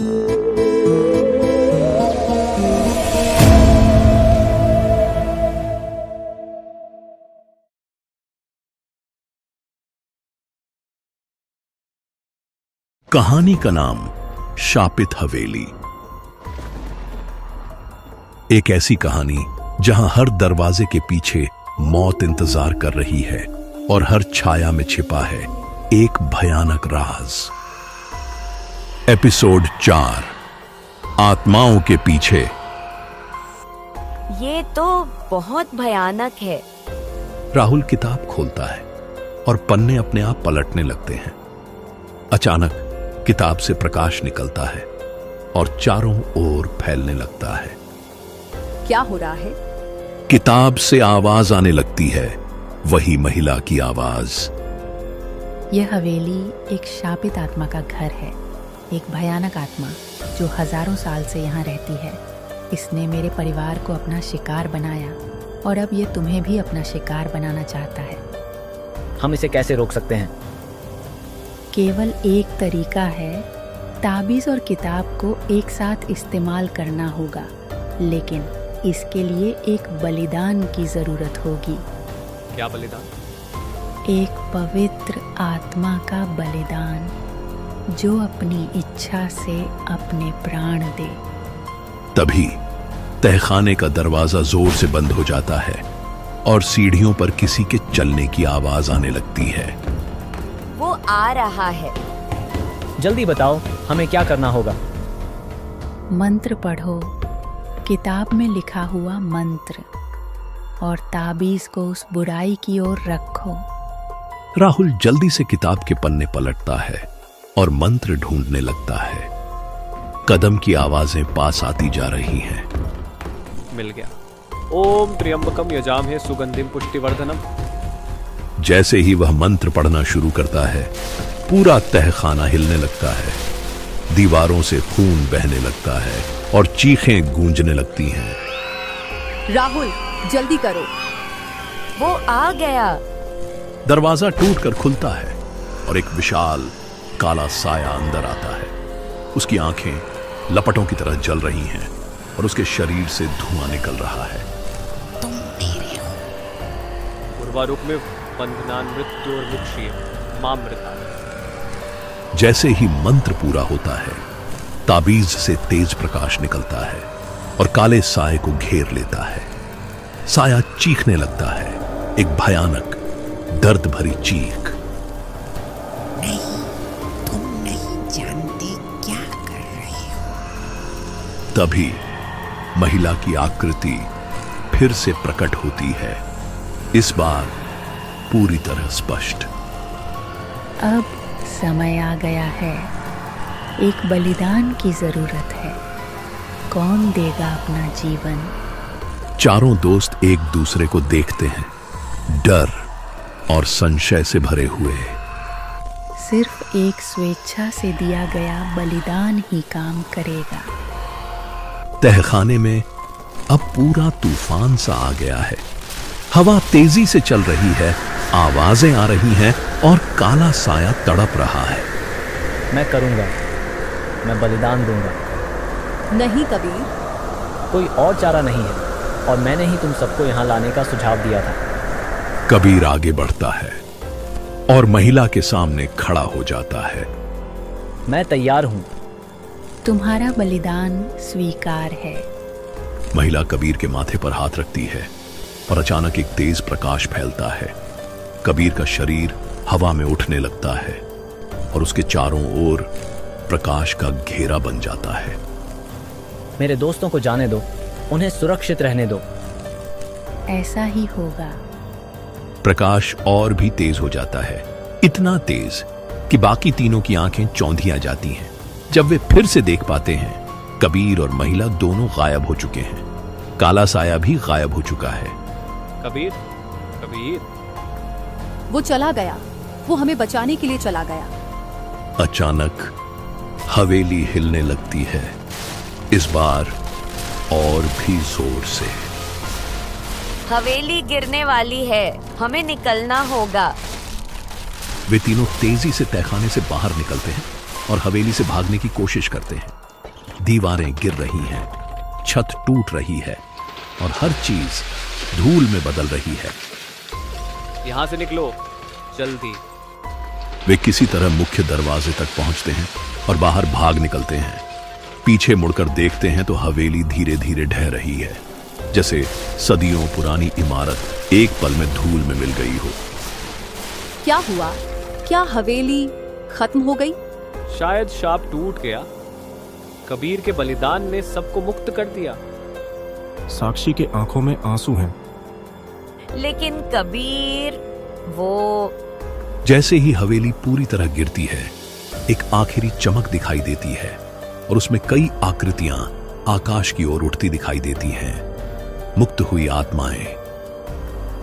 कहानी का नाम शापित हवेली। एक ऐसी कहानी जहां हर दरवाजे के पीछे मौत इंतजार कर रही है और हर छाया में छिपा है एक भयानक राज। एपिसोड 4, आत्माओं के पीछे। ये तो बहुत भयानक है। राहुल किताब खोलता है और पन्ने अपने आप पलटने लगते हैं। अचानक किताब से प्रकाश निकलता है और चारों ओर फैलने लगता है। क्या हो रहा है? किताब से आवाज आने लगती है, वही महिला की आवाज। यह हवेली एक शापित आत्मा का घर है, एक भयानक आत्मा जो हजारों साल से यहाँ रहती है। इसने मेरे परिवार को अपना शिकार बनाया और अब ये तुम्हें भी अपना शिकार बनाना चाहता है। हम इसे कैसे रोक सकते हैं? केवल एक तरीका है, ताबीज और किताब को एक साथ इस्तेमाल करना होगा, लेकिन इसके लिए एक बलिदान की जरूरत होगी। क्या बलिदान? एक पवित्र आत्मा का बलिदान जो अपनी इच्छा से अपने प्राण दे। तभी तहखाने का दरवाजा जोर से बंद हो जाता है और सीढ़ियों पर किसी के चलने की आवाज आने लगती है। वो आ रहा है। जल्दी बताओ, हमें क्या करना होगा? मंत्र पढ़ो, किताब में लिखा हुआ मंत्र, और ताबीज को उस बुराई की ओर रखो। राहुल जल्दी से किताब के पन्ने पलटता है और मंत्र ढूंढने लगता है। कदम की आवाजें पास आती जा रही हैं। मिल गया। ओम त्र्यंबकम यजामहे सुगंधिम पुष्टिवर्धनम। जैसे ही वह मंत्र पढ़ना शुरू करता है, पूरा तहखाना हिलने लगता है। दीवारों से खून बहने लगता है और चीखें गूंजने लगती हैं। राहुल, जल्दी करो। वो आ गया। दरवाजा टूटकर खुलता है और एक विशाल काला साया अंदर आता है। उसकी आंखें लपटों की तरह जल रही हैं और उसके शरीर से धुआं निकल रहा है। उर्वारुक में बंधनान मृत्यु और मुक्षीय मामृता। जैसे ही मंत्र पूरा होता है, ताबीज से तेज प्रकाश निकलता है और काले साए को घेर लेता है। साया चीखने लगता है, एक भयानक दर्द भरी चीख। नहीं, तुम नहीं जानते क्या कर रहे हो। तभी महिला की आकृति फिर से प्रकट होती है, इस बार पूरी तरह स्पष्ट। अब समय आ गया है, एक बलिदान की जरूरत है। कौन देगा अपना जीवन? चारों दोस्त एक दूसरे को देखते हैं, डर और संशय से भरे हुए। सिर्फ एक स्वेच्छा से दिया गया बलिदान ही काम करेगा। तहखाने में अब पूरा तूफान सा आ गया है। हवा तेजी से चल रही है, आवाजें आ रही हैं और काला साया तड़प रहा है। मैं करूंगा, मैं बलिदान दूंगा। नहीं कबीर, कोई और चारा नहीं है और मैंने ही तुम सबको यहाँ लाने का सुझाव दिया था। कबीर आगे बढ़ता है और महिला के सामने खड़ा हो जाता है। मैं तैयार हूँ। तुम्हारा बलिदान स्वीकार है। महिला कबीर के माथे पर हाथ रखती है और अचानक एक तेज प्रकाश फैलता है। कबीर का शरीर हवा में उठने लगता है और उसके चारों ओर प्रकाश का घेरा बन जाता है। मेरे दोस्तों को जाने दो, उन्हें सुरक्षित रहने दो। ऐसा ही होगा। प्रकाश और भी तेज हो जाता है, इतना तेज कि बाकी तीनों की आंखें चौंधियां जाती हैं। जब वे फिर से देख पाते हैं, कबीर और महिला दोनों गायब हो चुके हैं। काला साया भी गायब हो चुका है। कबीर, कबीर। वो चला गया। वो हमें बचाने के लिए चला गया। अचानक हवेली हिलने लगती है, इस बार और भी जोर से। हवेली गिरने वाली है, हमें निकलना होगा। वे तीनों तेजी से तहखाने से बाहर निकलते हैं और हवेली से भागने की कोशिश करते हैं, दीवारें गिर रही हैं, छत टूट रही है और हर चीज धूल में बदल रही है। यहाँ से निकलो जल्दी। वे किसी तरह मुख्य दरवाजे तक पहुंचते हैं और बाहर भाग निकलते हैं। पीछे मुड़कर देखते हैं तो हवेली धीरे धीरे ढह रही है, जैसे सदियों पुरानी इमारत एक पल में धूल में मिल गई हो। क्या हुआ? क्या हवेली खत्म हो गई? शायद शाप टूट गया। कबीर के बलिदान ने सबको मुक्त कर दिया। साक्षी के आंखों में आंसू हैं। लेकिन कबीर वो जैसे ही हवेली पूरी तरह गिरती है, एक आखिरी चमक दिखाई देती है और उसमें कई आकृतियां आकाश की ओर उठती दिखाई देती हैं। मुक्त हुई आत्माएं।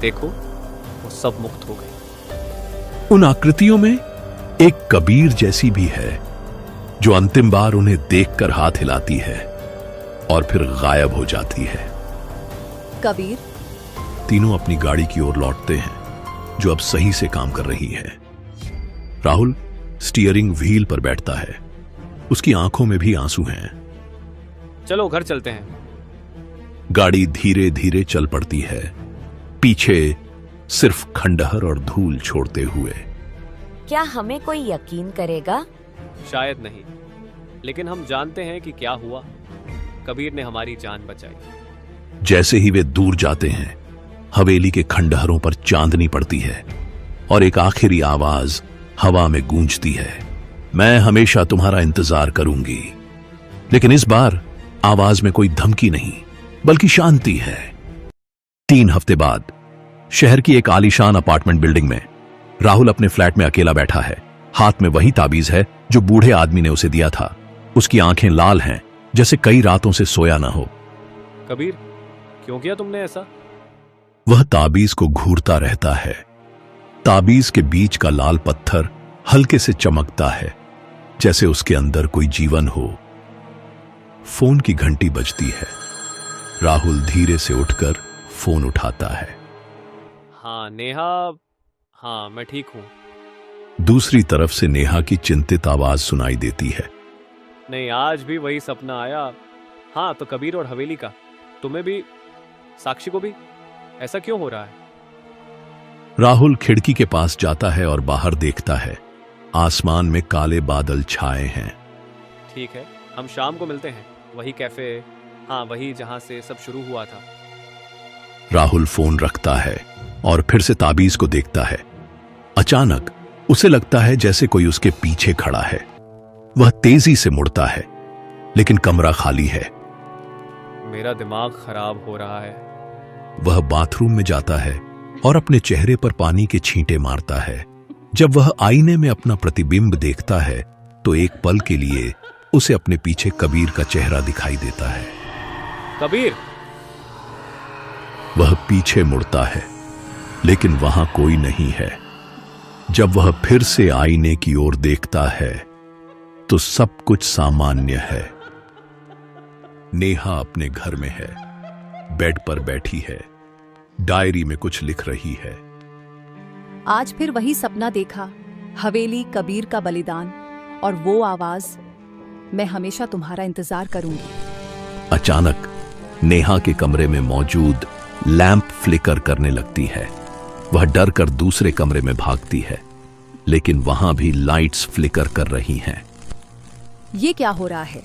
देखो वो सब मुक्त हो गए। उन आकृतियों में एक कबीर जैसी भी है, जो अंतिम बार उन्हें देखकर हाथ हिलाती है और फिर गायब हो जाती है। कबीर? तीनों अपनी गाड़ी की ओर लौटते हैं, जो अब सही से काम कर रही है। राहुल स्टीयरिंग व्हील पर बैठता है। उसकी आंखों में भी आंसू हैं। चलो घर चलते हैं। गाड़ी धीरे धीरे चल पड़ती है, पीछे सिर्फ खंडहर और धूल छोड़ते हुए। क्या हमें कोई यकीन करेगा? शायद नहीं, लेकिन हम जानते हैं कि क्या हुआ। कबीर ने हमारी जान बचाई। जैसे ही वे दूर जाते हैं, हवेली के खंडहरों पर चांदनी पड़ती है और एक आखिरी आवाज हवा में गूंजती है, मैं हमेशा तुम्हारा इंतजार करूंगी। लेकिन इस बार आवाज में कोई धमकी नहीं, बल्कि शांति है। 3 हफ्ते बाद शहर की एक आलीशान अपार्टमेंट बिल्डिंग में राहुल अपने फ्लैट में अकेला बैठा है। हाथ में वही ताबीज है जो बूढ़े आदमी ने उसे दिया था। उसकी आंखें लाल हैं, जैसे कई रातों से सोया ना हो। कबीर, क्यों किया तुमने ऐसा? वह ताबीज को घूरता रहता है। ताबीज के बीच का लाल पत्थर हल्के से चमकता है, जैसे उसके अंदर कोई जीवन हो। फोन की घंटी बजती है। राहुल धीरे से उठकर फोन उठाता है। हाँ नेहा, हाँ मैं ठीक हूं। दूसरी तरफ से नेहा की चिंतित आवाज सुनाई देती है। नहीं, आज भी वही सपना आया। हाँ तो कबीर और हवेली का, तुम्हें भी, साक्षी को भी। ऐसा क्यों हो रहा है? राहुल खिड़की के पास जाता है और बाहर देखता है। आसमान में काले बादल छाए हैं। ठीक है, हम शाम को मिलते हैं, वही कैफे, हाँ वही जहां से सब शुरू हुआ था। राहुल फोन रखता है और फिर से ताबीज को देखता है। अचानक उसे लगता है जैसे कोई उसके पीछे खड़ा है। वह तेजी से मुड़ता है, लेकिन कमरा खाली है। मेरा दिमाग खराब हो रहा है। वह बाथरूम में जाता है और अपने चेहरे पर पानी के छींटे मारता है। जब वह आईने में अपना प्रतिबिंब देखता है तो एक पल के लिए उसे अपने पीछे कबीर का चेहरा दिखाई देता है। कबीर! वह पीछे मुड़ता है, लेकिन वहां कोई नहीं है। जब वह फिर से आईने की ओर देखता है तो सब कुछ सामान्य है। नेहा अपने घर में है, बेड पर बैठी है, डायरी में कुछ लिख रही है। आज फिर वही सपना देखा, हवेली, कबीर का बलिदान और वो आवाज, मैं हमेशा तुम्हारा इंतजार करूंगी। अचानक नेहा के कमरे में मौजूद लैंप फ्लिकर करने लगती है। वह डर कर दूसरे कमरे में भागती है, लेकिन वहां भी लाइट्स फ्लिकर कर रही हैं। ये क्या हो रहा है?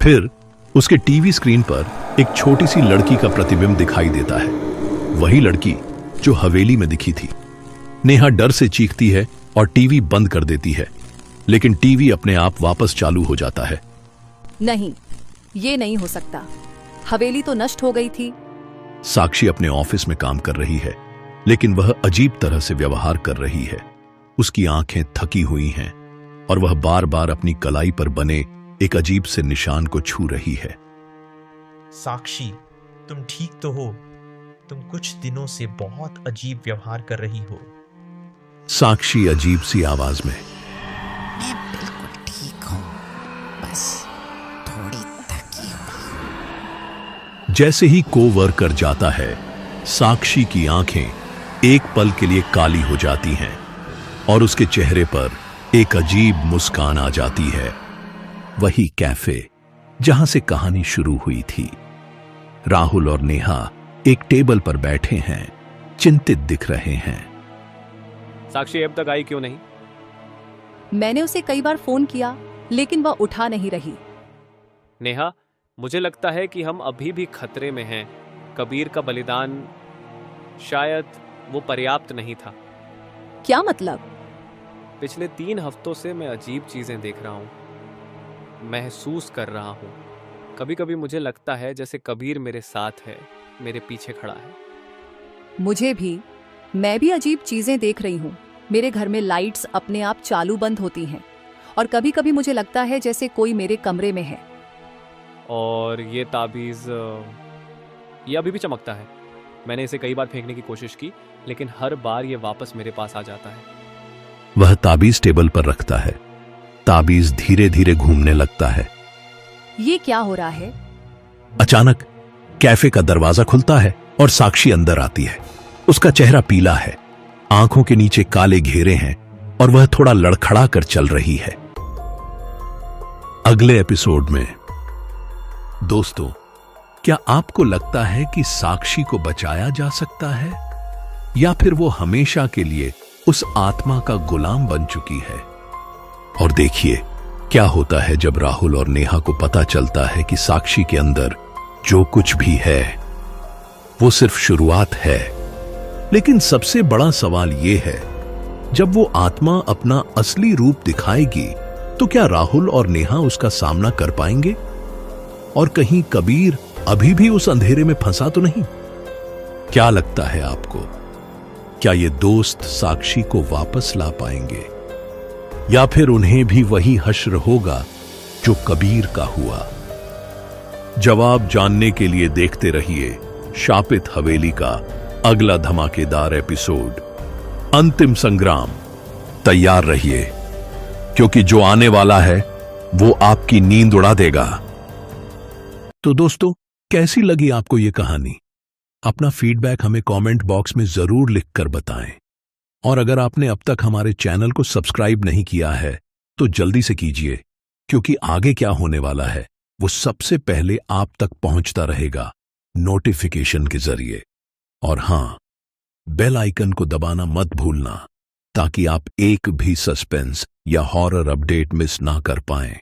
फिर उसके टीवी स्क्रीन पर एक छोटी सी लड़की का प्रतिबिंब दिखाई देता है, वही लड़की जो हवेली में दिखी थी। नेहा डर से चीखती है और टीवी बंद कर देती है, लेकिन टीवी अपने आप वापस चालू हो जाता है। नहीं, ये नहीं हो सकता। हवेली तो नष्ट हो गई थी। साक्षी अपने ऑफिस में काम कर रही है, लेकिन वह अजीब तरह से व्यवहार कर रही है। उसकी आंखें थकी हुई हैं और वह बार बार अपनी कलाई पर बने एक अजीब से निशान को छू रही है। साक्षी, तुम ठीक तो हो? तुम कुछ दिनों से बहुत अजीब व्यवहार कर रही हो। साक्षी अजीब सी आवाज में, मैं बिल्कुल ठीक हूँ, बस थोड़ी थकी हुई। जैसे ही कोवर्कर जाता है, साक्षी की आंखें एक पल के लिए काली हो जाती हैं और उसके चेहरे पर एक अजीब मुस्कान आ जाती है। वही कैफे, जहां से कहानी शुरू हुई थी। राहुल और नेहा एक टेबल पर बैठे हैं, चिंतित दिख रहे हैं। साक्षी अब तक आई क्यों नहीं? मैंने उसे कई बार फोन किया, लेकिन वह उठा नहीं रही। नेहा, मुझे लगता है कि हम अभी भी खतरे में हैं। कबीर का बलिदान शायद वो पर्याप्त नहीं था। क्या मतलब? पिछले 3 हफ्तों से मैं अजीब चीजें देख रहा हूं, महसूस कर रहा हूं। कभी कभी मुझे लगता है जैसे कबीर मेरे साथ है, मेरे पीछे खड़ा है। मुझे भी। मैं भी अजीब चीजें देख रही हूँ। मेरे घर में लाइट्स अपने आप चालू बंद होती हैं, और कभी कभी मुझे लगता है जैसे कोई मेरे कमरे में है। और ये ताबीज, ये अभी भी चमकता है। मैंने इसे कई बार फेंकने की कोशिश की, लेकिन हर बार ये वापस मेरे पास आ जाता है। वह ताबीज टेबल पर रखता है। ताबीज धीरे धीरे घूमने लगता है। ये क्या हो रहा है? अचानक कैफे का दरवाजा खुलता है और साक्षी अंदर आती है। उसका चेहरा पीला है, आंखों के नीचे काले घेरे हैं और वह थोड़ा लड़खड़ा कर चल रही है। अगले एपिसोड में दोस्तों, क्या आपको लगता है कि साक्षी को बचाया जा सकता है, या फिर वो हमेशा के लिए उस आत्मा का गुलाम बन चुकी है? और देखिए क्या होता है जब राहुल और नेहा को पता चलता है कि साक्षी के अंदर जो कुछ भी है वो सिर्फ शुरुआत है। लेकिन सबसे बड़ा सवाल यह है, जब वो आत्मा अपना असली रूप दिखाएगी तो क्या राहुल और नेहा उसका सामना कर पाएंगे? और कहीं कबीर अभी भी उस अंधेरे में फंसा तो नहीं? क्या लगता है आपको? क्या ये दोस्त साक्षी को वापस ला पाएंगे, या फिर उन्हें भी वही हश्र होगा जो कबीर का हुआ? जवाब जानने के लिए देखते रहिए शापित हवेली का अगला धमाकेदार एपिसोड, अंतिम संग्राम। तैयार रहिए, क्योंकि जो आने वाला है वो आपकी नींद उड़ा देगा। तो दोस्तों, कैसी लगी आपको ये कहानी? अपना फीडबैक हमें कमेंट बॉक्स में जरूर लिखकर बताएं। और अगर आपने अब तक हमारे चैनल को सब्सक्राइब नहीं किया है तो जल्दी से कीजिए, क्योंकि आगे क्या होने वाला है वो सबसे पहले आप तक पहुंचता रहेगा नोटिफिकेशन के जरिए। और हां, बेल आइकन को दबाना मत भूलना, ताकि आप एक भी सस्पेंस या हॉरर अपडेट मिस ना कर पाएं।